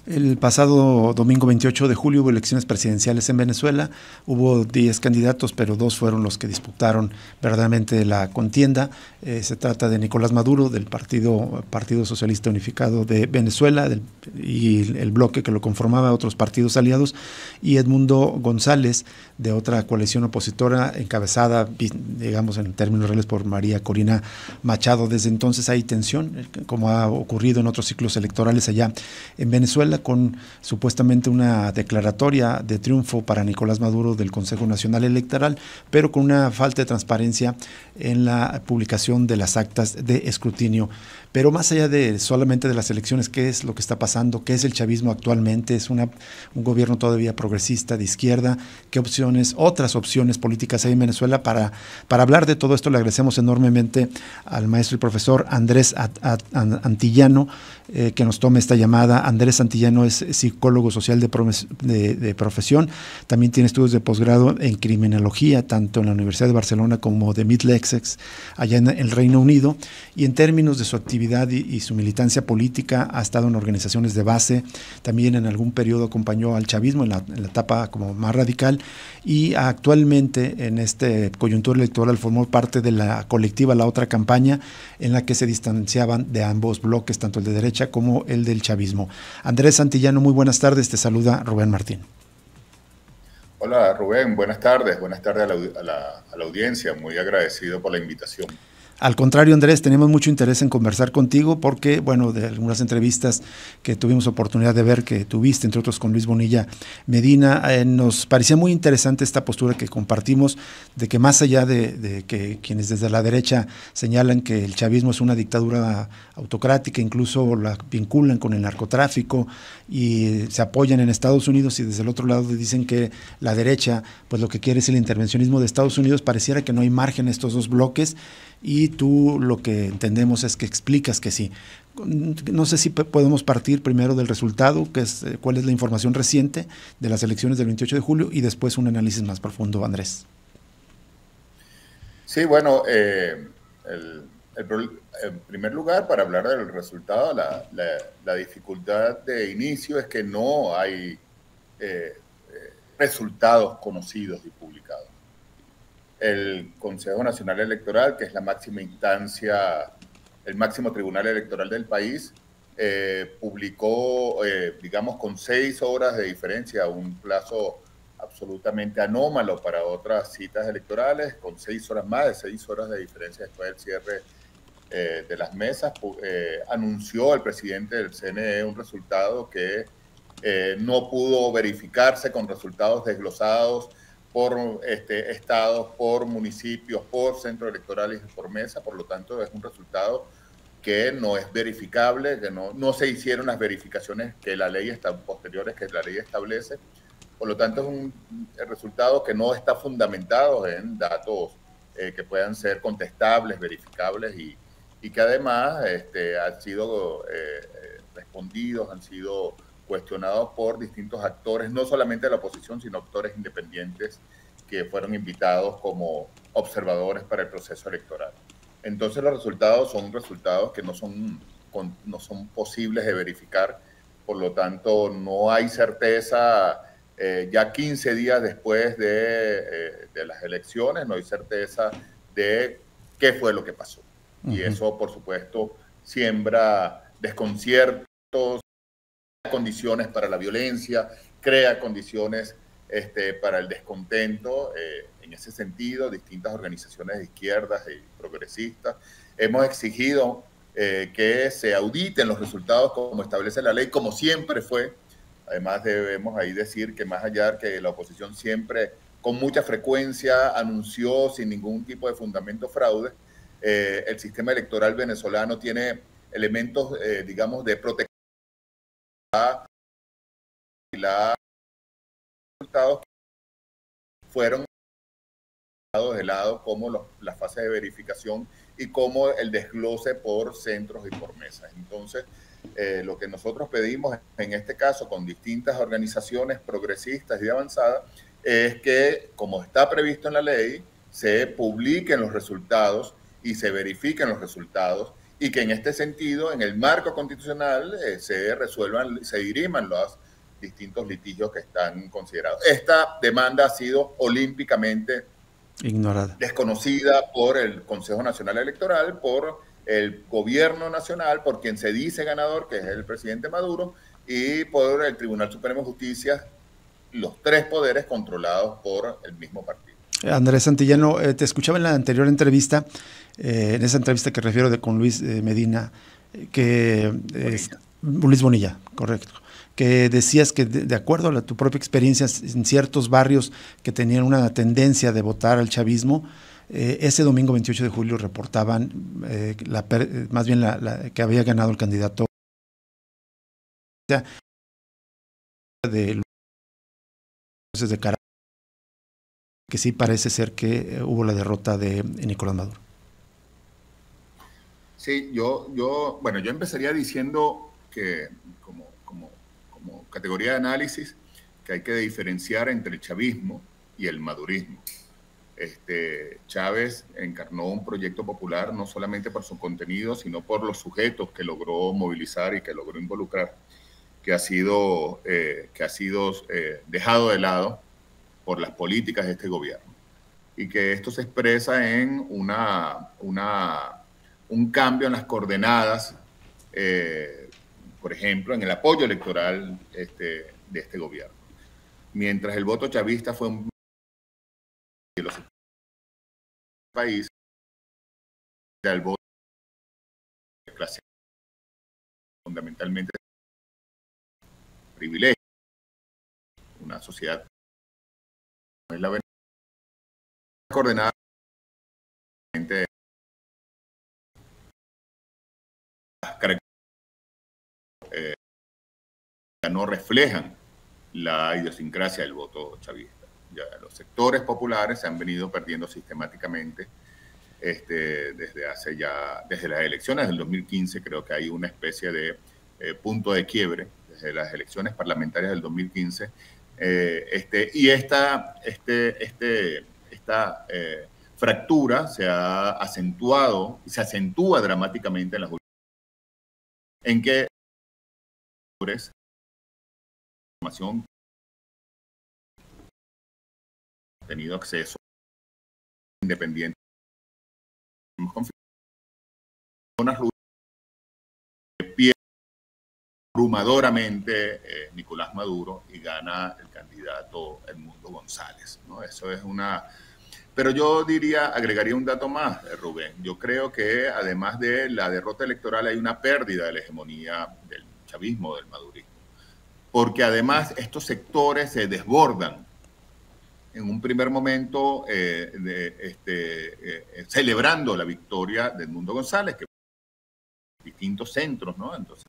El pasado domingo 28 de julio hubo elecciones presidenciales en Venezuela. Hubo 10 candidatos, pero 2 fueron los que disputaron verdaderamente la contienda. Se trata de Nicolás Maduro, del Partido Socialista Unificado de Venezuela, y el bloque que lo conformaba, otros partidos aliados, y Edmundo González, de otra coalición opositora encabezada, digamos en términos reales, por María Corina Machado. Desde entonces hay tensión, como ha ocurrido en otros ciclos electorales allá en Venezuela, con supuestamente una declaratoria de triunfo para Nicolás Maduro del Consejo Nacional Electoral, pero con una falta de transparencia en la publicación de las actas de escrutinio. Pero más allá de solamente de las elecciones, ¿qué es lo que está pasando? ¿Qué es el chavismo actualmente? ¿Es un gobierno todavía progresista, de izquierda? ¿Qué otras opciones políticas hay en Venezuela? Para hablar de todo esto le agradecemos enormemente al maestro y profesor Andrés Antillano, que nos tome esta llamada. Andrés Antillano es psicólogo social de profesión, también tiene estudios de posgrado en criminología, tanto en la Universidad de Barcelona como de Middlesex, allá en el Reino Unido, y en términos de su actividad y su militancia política ha estado en organizaciones de base, también en algún periodo acompañó al chavismo en la etapa como más radical, y actualmente en este coyuntura electoral formó parte de la colectiva La Otra Campaña, en la que se distanciaban de ambos bloques, tanto el de derecha como el del chavismo. Andrés Santillano, muy buenas tardes, te saluda Rubén Martín. Hola Rubén, buenas tardes a la audiencia, muy agradecido por la invitación. Al contrario, Andrés, tenemos mucho interés en conversar contigo porque, bueno, de algunas entrevistas que tuvimos oportunidad de ver, que tuviste, entre otros con Luis Bonilla Medina, nos parecía muy interesante esta postura que compartimos, de que más allá de que quienes desde la derecha señalan que el chavismo es una dictadura autocrática, incluso la vinculan con el narcotráfico y se apoyan en Estados Unidos, y desde el otro lado dicen que la derecha pues lo que quiere es el intervencionismo de Estados Unidos, pareciera que no hay margen en estos dos bloques, y tú lo que entendemos es que explicas que sí. No sé si podemos partir primero del resultado, que es cuál es la información reciente de las elecciones del 28 de julio, y después un análisis más profundo, Andrés. Sí, bueno, en primer lugar, para hablar del resultado, la dificultad de inicio es que no hay resultados conocidos y publicados. El Consejo Nacional Electoral, que es la máxima instancia, el máximo tribunal electoral del país, publicó, digamos, con 6 horas de diferencia, un plazo absolutamente anómalo para otras citas electorales, con 6 horas más de 6 horas de diferencia después del cierre de las mesas, anunció el presidente del CNE un resultado que no pudo verificarse con resultados desglosados por estados, por municipios, por centros electorales y por mesa. Por lo tanto, es un resultado que no es verificable, que no se hicieron las verificaciones que la ley posteriores que la ley establece. Por lo tanto, es un resultado que no está fundamentado en datos que puedan ser contestables, verificables y que además han sido respondidos, han sido cuestionados por distintos actores, no solamente de la oposición, sino actores independientes que fueron invitados como observadores para el proceso electoral. Entonces los resultados son resultados que no son posibles de verificar, por lo tanto no hay certeza, ya 15 días después de las elecciones, no hay certeza de qué fue lo que pasó. Y eso, por supuesto, siembra desconciertos, condiciones para la violencia, crea condiciones para el descontento. En ese sentido, distintas organizaciones de izquierdas y progresistas hemos exigido que se auditen los resultados como establece la ley, como siempre fue. Además, debemos ahí decir que más allá de que la oposición siempre, con mucha frecuencia, anunció sin ningún tipo de fundamento fraude, el sistema electoral venezolano tiene elementos, digamos, de protección. Los resultados fueron de lado como las fases de verificación y como el desglose por centros y por mesas. Entonces, lo que nosotros pedimos en este caso con distintas organizaciones progresistas y avanzadas es que, como está previsto en la ley, se publiquen los resultados y se verifiquen los resultados y que en este sentido, en el marco constitucional, se resuelvan, se diriman los distintos litigios que están considerados. Esta demanda ha sido olímpicamente ignorada, desconocida por el Consejo Nacional Electoral, por el gobierno nacional, por quien se dice ganador, que es el presidente Maduro, y por el Tribunal Supremo de Justicia, los tres poderes controlados por el mismo partido. Andrés Santillano, te escuchaba en la anterior entrevista, en esa entrevista que refiero con Luis Medina, que Luis Bonilla, correcto, que decías que de acuerdo a tu propia experiencia en ciertos barrios que tenían una tendencia de votar al chavismo, ese domingo 28 de julio reportaban más bien que había ganado el candidato de Caracas, que sí parece ser que hubo la derrota de Nicolás Maduro. Sí, yo empezaría diciendo que como categoría de análisis que hay que diferenciar entre el chavismo y el madurismo. Chávez encarnó un proyecto popular no solamente por su contenido, sino por los sujetos que logró movilizar y que logró involucrar, que ha sido dejado de lado por las políticas de este gobierno. Y que esto se expresa en un cambio en las coordenadas, por ejemplo, en el apoyo electoral de este gobierno. Mientras el voto chavista fue un de los países, el voto de clase fundamentalmente privilegio, una sociedad es la coordenada no reflejan la idiosincrasia del voto chavista. Ya los sectores populares se han venido perdiendo sistemáticamente desde las elecciones del 2015. Creo que hay una especie de punto de quiebre desde las elecciones parlamentarias del 2015, y esta fractura se ha acentuado y se acentúa dramáticamente en las últimas, en que información ha tenido acceso independiente pierde abrumadoramente Nicolás Maduro y gana el candidato Edmundo González, ¿no? Eso es pero yo agregaría un dato más, Rubén. Yo creo que además de la derrota electoral hay una pérdida de la hegemonía del chavismo, del madurismo, porque además estos sectores se desbordan en un primer momento celebrando la victoria de Edmundo González, que distintos centros, ¿no? Entonces,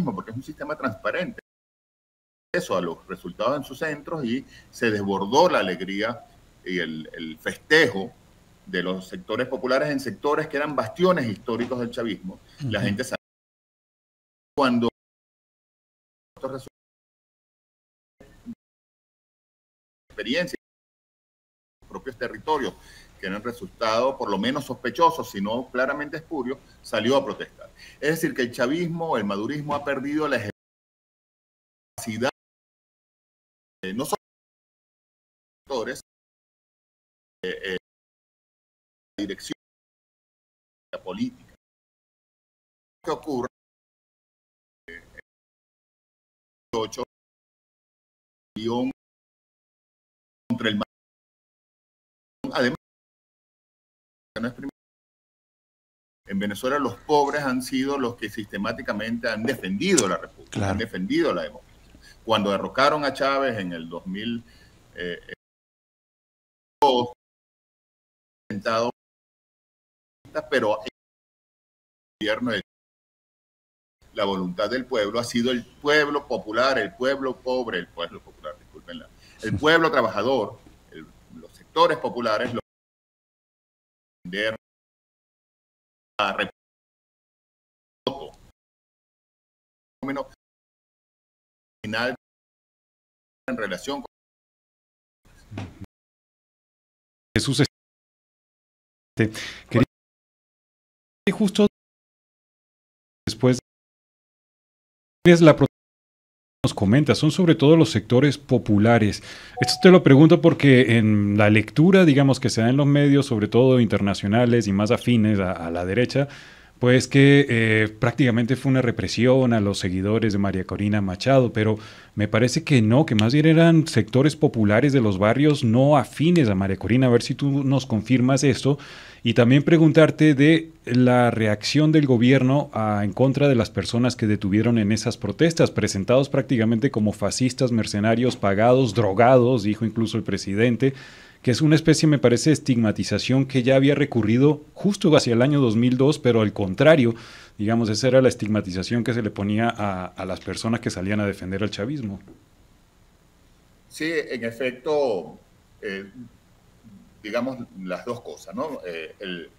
porque es un sistema transparente, eso a los resultados en sus centros, y se desbordó la alegría y el festejo de los sectores populares en sectores que eran bastiones históricos del chavismo. La gente sabe cuando estos experiencias en los propios territorios que eran resultado por lo menos sospechosos, sino claramente espurios, salió a protestar. Es decir, que el chavismo, el madurismo ha perdido la capacidad no solo sectores, la dirección de la política. ¿Qué ocurre? El 8 contra el además, no es en Venezuela los pobres han sido los que sistemáticamente han defendido la república, claro, han defendido la democracia. Cuando derrocaron a Chávez en el 2000, pero el gobierno de la voluntad del pueblo ha sido el pueblo popular, el pueblo pobre, el pueblo popular, discúlpenla, el pueblo trabajador, los sectores populares, los que a voto final en relación con Jesús, quería justo después es la protesta nos comenta, son sobre todo los sectores populares. Esto te lo pregunto porque en la lectura, digamos, que se da en los medios, sobre todo internacionales y más afines a la derecha, pues que prácticamente fue una represión a los seguidores de María Corina Machado, pero me parece que no, que más bien eran sectores populares de los barrios no afines a María Corina. A ver si tú nos confirmas esto. Y también preguntarte de la reacción del gobierno en contra de las personas que detuvieron en esas protestas, presentados prácticamente como fascistas, mercenarios, pagados, drogados, dijo incluso el presidente, que es una especie, me parece, de estigmatización que ya había recurrido justo hacia el año 2002, pero al contrario, digamos, esa era la estigmatización que se le ponía a las personas que salían a defender al chavismo. Sí, en efecto, digamos las dos cosas, ¿no? El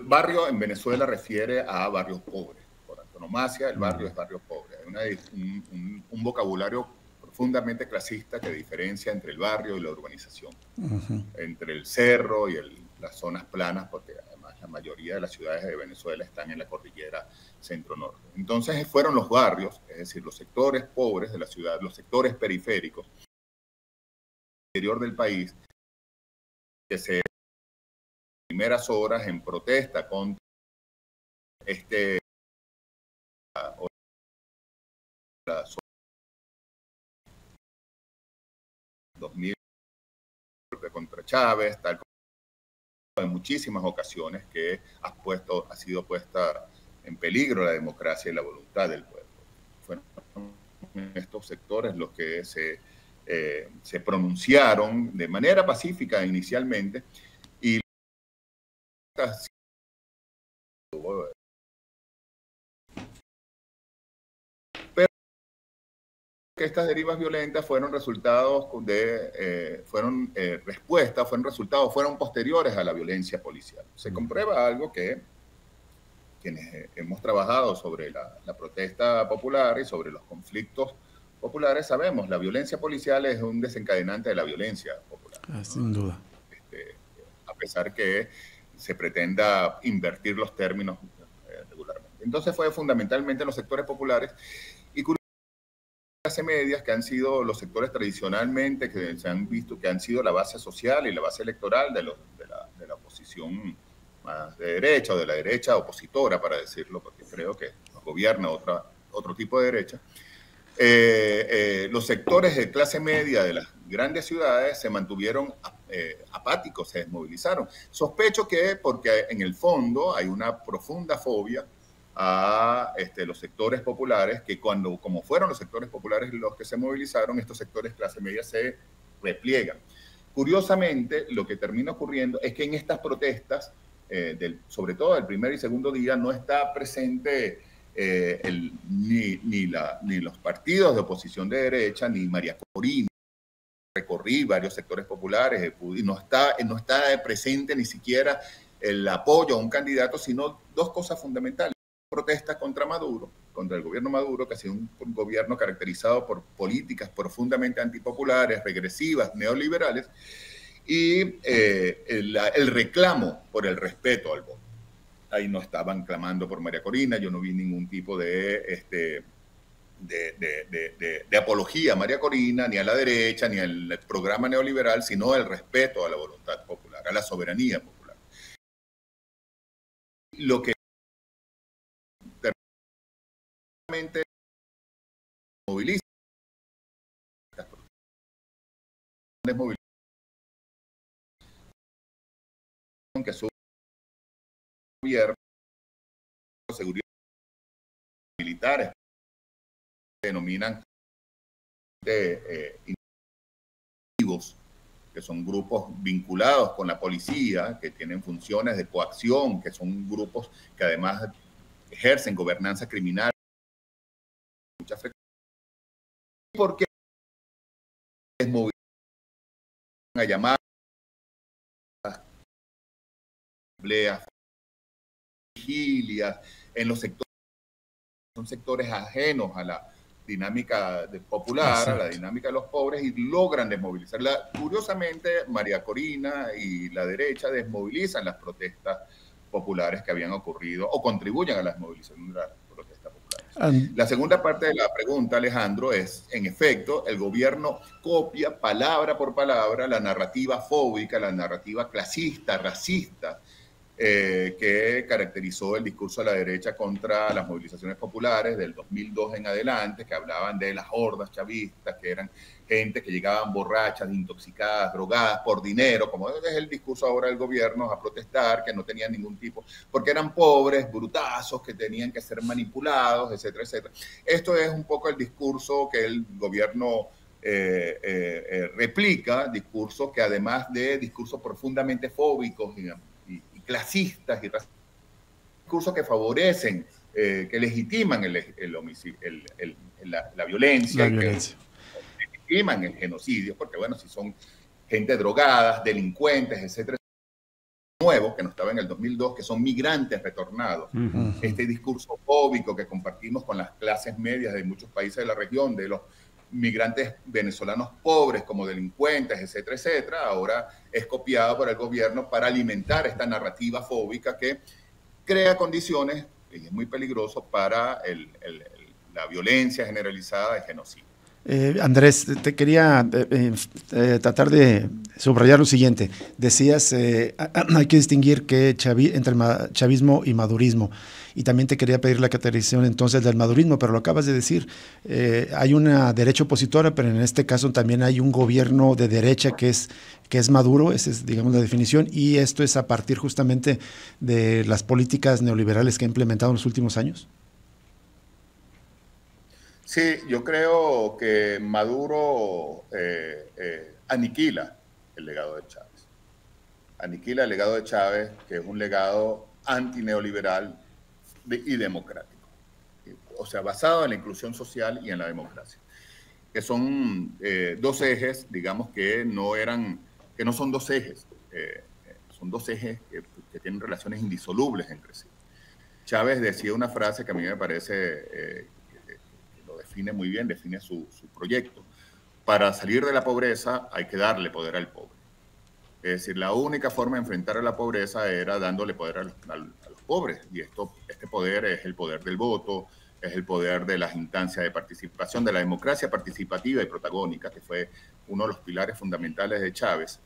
barrio en Venezuela refiere a barrios pobres. Por antonomasia, el barrio es barrio pobre. Hay un vocabulario profundamente clasista que diferencia entre el barrio y la urbanización, entre el cerro y las zonas planas, porque además la mayoría de las ciudades de Venezuela están en la cordillera centro-norte. Entonces fueron los barrios, es decir, los sectores pobres de la ciudad, los sectores periféricos, interior del país, que se primeras horas en protesta contra la 2000 contra Chávez, tal como en muchísimas ocasiones que ha sido puesta en peligro la democracia y la voluntad del pueblo. Fueron estos sectores los que se pronunciaron de manera pacífica inicialmente y pero que estas derivas violentas fueron resultados fueron posteriores a la violencia policial. Se comprueba algo que quienes hemos trabajado sobre la protesta popular y sobre los conflictos populares sabemos, la violencia policial es un desencadenante de la violencia popular. Sin duda. A pesar que se pretenda invertir los términos regularmente. Entonces fue fundamentalmente en los sectores populares y clase medias, que han sido los sectores tradicionalmente que se han visto que han sido la base social y la base electoral de la oposición más de derecha o de la derecha opositora, para decirlo, porque creo que nos gobierna otro tipo de derecha. Los sectores de clase media de las grandes ciudades se mantuvieron apáticos, se desmovilizaron. Sospecho que porque en el fondo hay una profunda fobia a los sectores populares, que como fueron los sectores populares los que se movilizaron, estos sectores clase media se repliegan. Curiosamente, lo que termina ocurriendo es que en estas protestas, sobre todo el primer y segundo día, no está presente ni los partidos de oposición de derecha, ni María Corina. Recorrí varios sectores populares y no está presente ni siquiera el apoyo a un candidato, sino dos cosas fundamentales. Protestas contra Maduro, contra el gobierno Maduro, que ha sido un gobierno caracterizado por políticas profundamente antipopulares, regresivas, neoliberales, y el reclamo por el respeto al voto. Ahí no estaban clamando por María Corina, yo no vi ningún tipo de apología a María Corina, ni a la derecha, ni al programa neoliberal, sino el respeto a la voluntad popular, a la soberanía popular. Lo que moviliza que su gobierno, seguridad militares denominan que son grupos vinculados con la policía, que tienen funciones de coacción, que son grupos que además ejercen gobernanza criminal. Mucha frecuencia. ¿Por qué desmovilizan a llamar asambleas, vigilias en los sectores? Son sectores ajenos a la dinámica popular, exacto, a la dinámica de los pobres, y logran desmovilizarla. Curiosamente, María Corina y la derecha desmovilizan las protestas populares que habían ocurrido o contribuyen a las movilizaciones protestas populares. La segunda parte de la pregunta, Alejandro, es, en efecto, el gobierno copia palabra por palabra la narrativa fóbica, la narrativa clasista, racista, que caracterizó el discurso de la derecha contra las movilizaciones populares del 2002 en adelante, que hablaban de las hordas chavistas, que eran gente que llegaban borrachas, intoxicadas, drogadas por dinero, como es el discurso ahora del gobierno, a protestar, que no tenían ningún tipo, porque eran pobres, brutazos, que tenían que ser manipulados, etcétera, etcétera. Esto es un poco el discurso que el gobierno replica, discursos que además de discursos profundamente fóbicos y clasistas y discursos que favorecen, que legitiman la violencia, que legitiman el genocidio, porque bueno, si son gente drogada, delincuentes, etcétera, nuevos, que no estaba en el 2002, que son migrantes retornados. Este discurso fóbico que compartimos con las clases medias de muchos países de la región, de los migrantes venezolanos pobres como delincuentes, etcétera, etcétera, ahora es copiado por el gobierno para alimentar esta narrativa fóbica que crea condiciones, y es muy peligroso, para la violencia generalizada de genocidio. Andrés, te quería tratar de subrayar lo siguiente. Decías, hay que distinguir entre chavismo y madurismo. Y también te quería pedir la caracterización entonces del madurismo, pero lo acabas de decir. Hay una derecha opositora, pero en este caso también hay un gobierno de derecha que es maduro, esa es, digamos, la definición, y esto es a partir justamente de las políticas neoliberales que ha implementado en los últimos años. Sí, yo creo que Maduro aniquila el legado de Chávez. Aniquila el legado de Chávez, que es un legado antineoliberal y democrático. O sea, basado en la inclusión social y en la democracia. Que son dos ejes, digamos, que no son dos ejes. Son dos ejes que tienen relaciones indisolubles entre sí. Chávez decía una frase que a mí me parece... define muy bien, define su proyecto. Para salir de la pobreza hay que darle poder al pobre. Es decir, la única forma de enfrentar a la pobreza era dándole poder a los pobres. Y este poder es el poder del voto, es el poder de las instancias de participación, de la democracia participativa y protagónica, que fue uno de los pilares fundamentales de Chávez.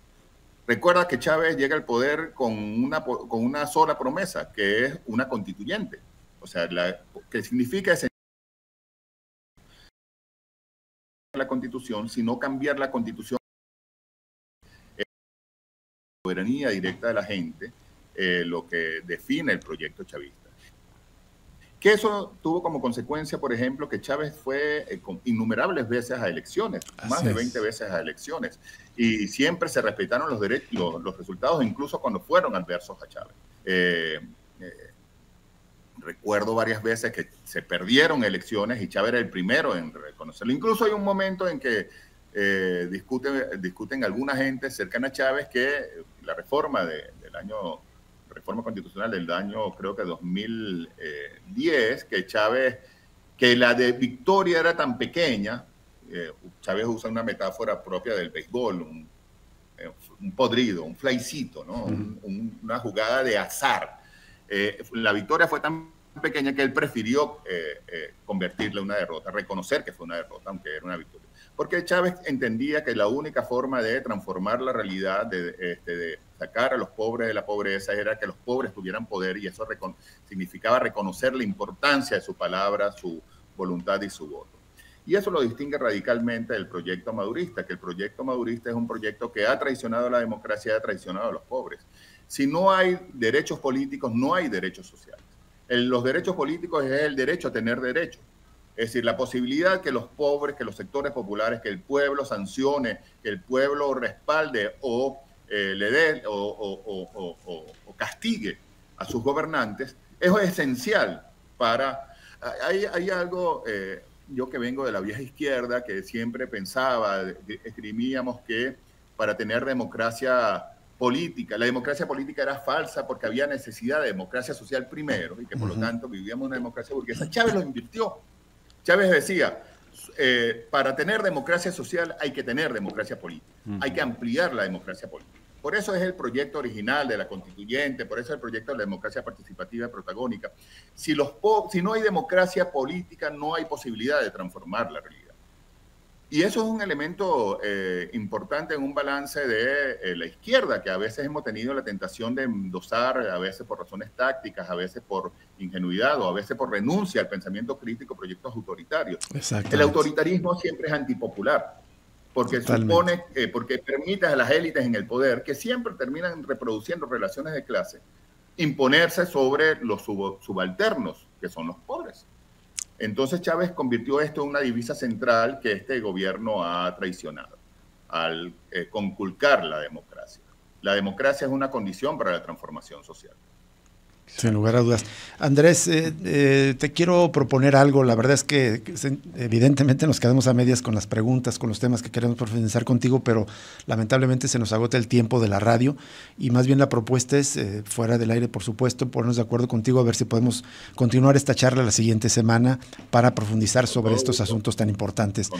Recuerda que Chávez llega al poder con una sola promesa, que es una constituyente. O sea, que significa ese la Constitución, sino cambiar la Constitución, la soberanía directa de la gente, lo que define el proyecto chavista. Que eso tuvo como consecuencia, por ejemplo, que Chávez fue innumerables veces a elecciones, más de 20 veces a elecciones, y siempre se respetaron los resultados, incluso cuando fueron adversos a Chávez. Recuerdo varias veces que se perdieron elecciones y Chávez era el primero en reconocerlo. Incluso hay un momento en que discuten alguna gente cercana a Chávez que la reforma reforma constitucional del año, creo que 2010, que la de Victoria era tan pequeña, Chávez usa una metáfora propia del béisbol, un podrido, un flycito, ¿no? Una jugada de azar. La victoria fue tan pequeña que él prefirió convertirla en una derrota, reconocer que fue una derrota, aunque era una victoria. Porque Chávez entendía que la única forma de transformar la realidad, de sacar a los pobres de la pobreza, era que los pobres tuvieran poder, y eso significaba reconocer la importancia de su palabra, su voluntad y su voto. Y eso lo distingue radicalmente del proyecto madurista, que el proyecto madurista es un proyecto que ha traicionado a la democracia y ha traicionado a los pobres. Si no hay derechos políticos, no hay derechos sociales. Los derechos políticos es el derecho a tener derechos. Es decir, la posibilidad que los pobres, que los sectores populares, que el pueblo sancione, que el pueblo respalde o le dé o castigue a sus gobernantes, eso es esencial para... Hay algo, yo que vengo de la vieja izquierda, que siempre pensaba, esgrimíamos que para tener democracia política, la democracia política era falsa porque había necesidad de democracia social primero y que por lo tanto vivíamos una democracia burguesa. Chávez lo invirtió. Chávez decía, para tener democracia social hay que tener democracia política, hay que ampliar la democracia política. Por eso es el proyecto original de la constituyente, por eso es el proyecto de la democracia participativa y protagónica. Si no hay democracia política, no hay posibilidad de transformar la realidad. Y eso es un elemento importante en un balance de la izquierda, que a veces hemos tenido la tentación de endosar, a veces por razones tácticas, a veces por ingenuidad o a veces por renuncia al pensamiento crítico, proyectos autoritarios. El autoritarismo siempre es antipopular, porque supone, porque permite a las élites en el poder, que siempre terminan reproduciendo relaciones de clase, imponerse sobre los subalternos, que son los pobres. Entonces Chávez convirtió esto en una divisa central que este gobierno ha traicionado al conculcar la democracia. La democracia es una condición para la transformación social. Sin lugar a dudas. Andrés, te quiero proponer algo. La verdad es que evidentemente nos quedamos a medias con las preguntas, con los temas que queremos profundizar contigo, pero lamentablemente se nos agota el tiempo de la radio y más bien la propuesta es, fuera del aire por supuesto, ponernos de acuerdo contigo a ver si podemos continuar esta charla la siguiente semana para profundizar sobre estos asuntos tan importantes.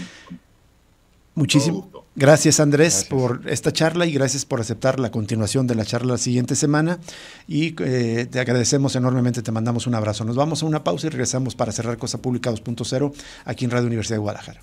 Muchísimas gracias, Andrés, por esta charla y gracias por aceptar la continuación de la charla la siguiente semana y te agradecemos enormemente, te mandamos un abrazo. Nos vamos a una pausa y regresamos para cerrar Cosa Pública 2.0 aquí en Radio Universidad de Guadalajara.